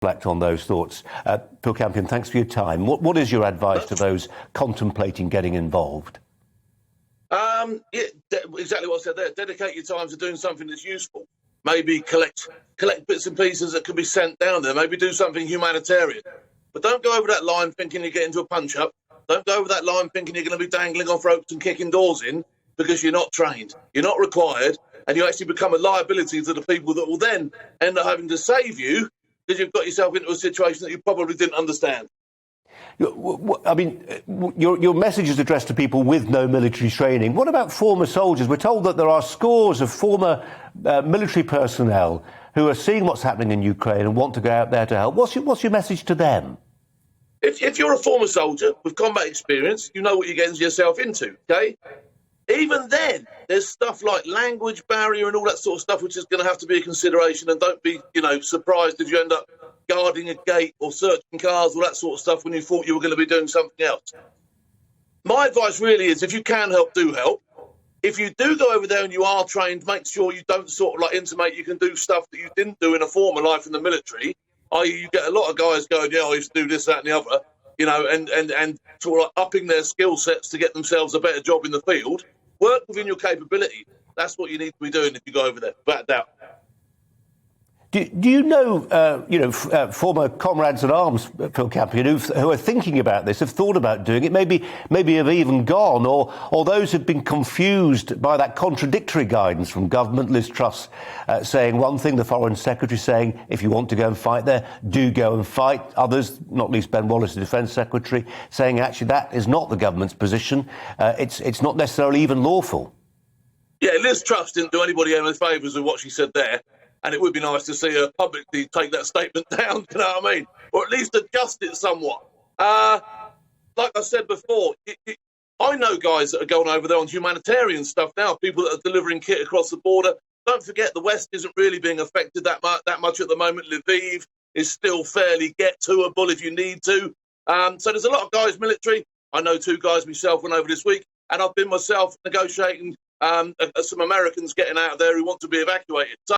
reflect on those thoughts. Phil Campion, thanks for your time. What is your advice to those contemplating getting involved? Yeah, exactly what I said there. Dedicate your time to doing something that's useful. Maybe collect bits and pieces that can be sent down there. Maybe do something humanitarian. But don't go over that line thinking you get into a punch-up. Don't go over that line thinking you're going to be dangling off ropes and kicking doors in, because you're not trained, you're not required, and you actually become a liability to the people that will then end up having to save you because you've got yourself into a situation that you probably didn't understand. I mean, your message is addressed to people with no military training. What about former soldiers? We're told that there are scores of former military personnel who are seeing what's happening in Ukraine and want to go out there to help. What's your message to them? If you're a former soldier with combat experience, you know what you're getting yourself into, okay? Even then, there's stuff like language barrier and all that sort of stuff, which is going to have to be a consideration. And don't be, surprised if you end up guarding a gate or searching cars, all that sort of stuff, when you thought you were going to be doing something else. My advice really is, if you can help, do help. If you do go over there and you are trained, make sure you don't sort of like intimate you can do stuff that you didn't do in a former life in the military. You get a lot of guys going, yeah, I used to do this, that and the other, and sort of like upping their skill sets to get themselves a better job in the field. Work within your capability. That's what you need to be doing if you go over there, without doubt. Do you know, former comrades at arms, Phil Campion, who are thinking about this, have thought about doing it, maybe have even gone, or those who've been confused by that contradictory guidance from government? Liz Truss saying one thing, the Foreign Secretary saying, if you want to go and fight there, do go and fight. Others, not least Ben Wallace, the Defence Secretary, saying actually that is not the government's position. It's not necessarily even lawful. Yeah, Liz Truss didn't do anybody any favours with what she said there. And it would be nice to see her publicly take that statement down, you know what I mean? Or at least adjust it somewhat. Like I said before, I know guys that are going over there on humanitarian stuff now, people that are delivering kit across the border. Don't forget, the West isn't really being affected that much at the moment. Lviv is still fairly get-to-able if you need to. So there's a lot of guys military. I know 2 guys myself went over this week, and I've been myself negotiating some Americans getting out of there who want to be evacuated. So